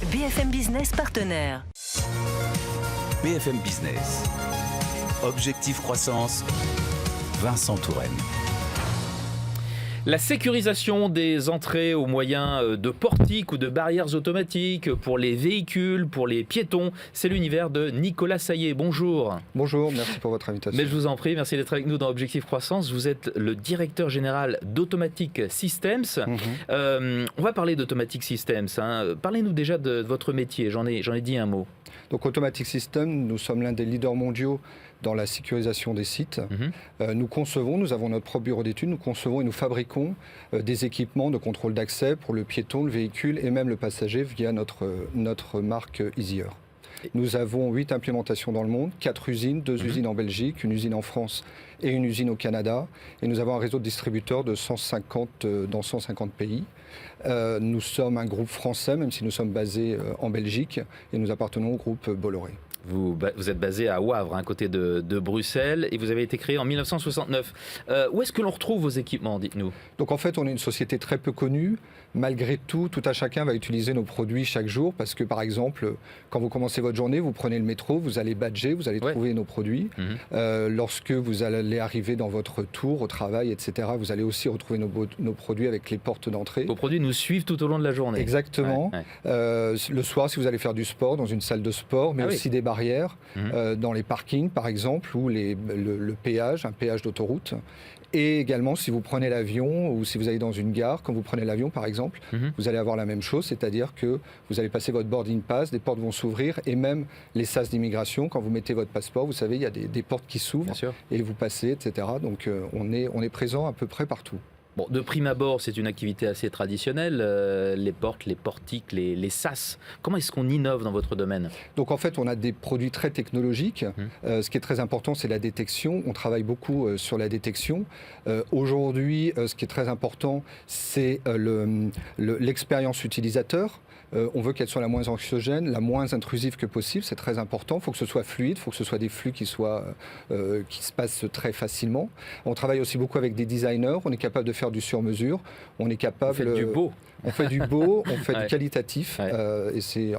BFM Business partenaire. BFM Business. Objectif croissance, Vincent Touraine. La sécurisation des entrées au moyen de portiques ou de barrières automatiques pour les véhicules, pour les piétons, c'est l'univers de Nicolas Saillé. Bonjour. Bonjour, merci pour votre invitation. Mais je vous en prie, merci d'être avec nous dans Objectif Croissance. Vous êtes le directeur général d'Automatic Systems. On va parler d'Automatic Systems. Parlez-nous déjà de votre métier, j'en ai dit un mot. Donc Automatic Systems, nous sommes l'un des leaders mondiaux dans la sécurisation des sites. Nous avons notre propre bureau d'études, nous concevons et nous fabriquons des équipements de contrôle d'accès pour le piéton, le véhicule et même le passager via notre marque Easier. Nous avons 8 implémentations dans le monde, 4 usines, 2 usines en Belgique, une usine en France et une usine au Canada. Et nous avons un réseau de distributeurs de dans 150 pays. Nous sommes un groupe français, même si nous sommes basés en Belgique, et nous appartenons au groupe Bolloré. Vous êtes basé à Wavre, à côté de Bruxelles, et vous avez été créé en 1969. Où est-ce que l'on retrouve vos équipements, dites-nous ? Donc en fait, on est une société très peu connue. Malgré tout un chacun va utiliser nos produits chaque jour, parce que par exemple, quand vous commencez votre journée, vous prenez le métro, vous allez badger, vous allez trouver nos produits. Lorsque vous allez arriver dans votre tour au travail, etc., vous allez aussi retrouver nos produits avec les portes d'entrée. Vos produits nous suivent tout au long de la journée. Exactement. Le soir, si vous allez faire du sport dans une salle de sport, mais aussi des barrières dans les parkings, par exemple, ou le péage, un péage d'autoroute. Et également, si vous prenez l'avion ou si vous allez dans une gare, quand vous prenez l'avion, par exemple, vous allez avoir la même chose, c'est-à-dire que vous allez passer votre boarding pass, des portes vont s'ouvrir, et même les sas d'immigration, quand vous mettez votre passeport, vous savez, il y a des portes qui s'ouvrent, et vous passez, etc. Donc, on est présent à peu près partout. Bon, de prime abord, c'est une activité assez traditionnelle, les portes, les portiques, les sas. Comment est-ce qu'on innove dans votre domaine ? Donc en fait, on a des produits très technologiques. Ce qui est très important, c'est la détection. On travaille beaucoup sur la détection. Aujourd'hui, ce qui est très important, c'est l'expérience utilisateur. On veut qu'elle soit la moins anxiogène, la moins intrusive que possible, c'est très important. Il faut que ce soit fluide, il faut que ce soit des flux qui se passent très facilement. On travaille aussi beaucoup avec des designers, on est capable de faire du sur-mesure, on est capable... Vous faites du beau. On fait du beau, on fait du qualitatif, et c'est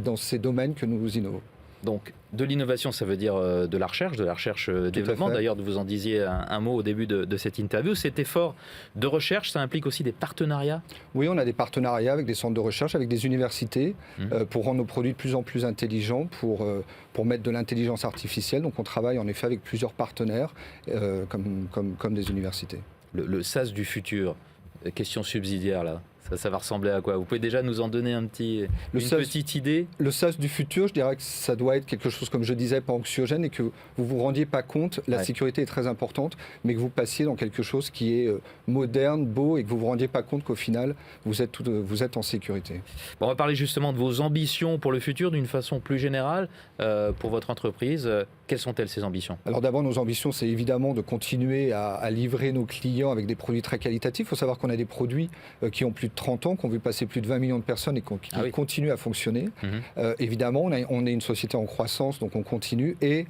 dans ces domaines que nous innovons. Donc, de l'innovation, ça veut dire de la recherche, développement. D'ailleurs, vous en disiez un mot au début de cette interview. Cet effort de recherche, ça implique aussi des partenariats ? Oui, on a des partenariats avec des centres de recherche, avec des universités, pour rendre nos produits de plus en plus intelligents, pour mettre de l'intelligence artificielle. Donc, on travaille en effet avec plusieurs partenaires, comme des universités. Le SaaS du futur, question subsidiaire là. Ça va ressembler à quoi ? Vous pouvez déjà nous en donner une petite idée ? Le SaaS du futur, je dirais que ça doit être quelque chose, comme je disais, pas anxiogène, et que vous ne vous rendiez pas compte, la sécurité est très importante, mais que vous passiez dans quelque chose qui est moderne, beau, et que vous ne vous rendiez pas compte qu'au final, vous êtes en sécurité. Bon, on va parler justement de vos ambitions pour le futur d'une façon plus générale pour votre entreprise. Quelles sont-elles, ces ambitions ? Alors d'abord, nos ambitions, c'est évidemment de continuer à livrer nos clients avec des produits très qualitatifs. Il faut savoir qu'on a des produits qui ont plus de 30 ans, qui ont vu passer plus de 20 millions de personnes et qui continuent à fonctionner. Évidemment, on est une société en croissance, donc on continue, et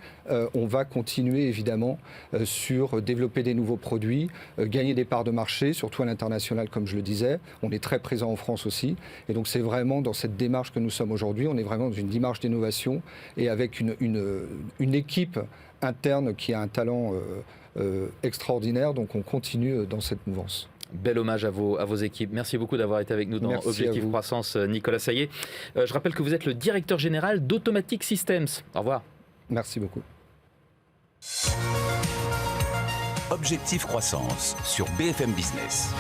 on va continuer évidemment sur développer des nouveaux produits, gagner des parts de marché, surtout à l'international, comme je le disais. On est très présent en France aussi, et donc c'est vraiment dans cette démarche que nous sommes aujourd'hui. On est vraiment dans une démarche d'innovation, et avec une équipe interne qui a un talent extraordinaire, donc on continue dans cette mouvance. Bel hommage à vos équipes. Merci beaucoup d'avoir été avec nous dans Objectif Croissance, Nicolas Saillé. Je rappelle que vous êtes le directeur général d'Automatic Systems. Au revoir. Merci beaucoup. Objectif Croissance sur BFM Business.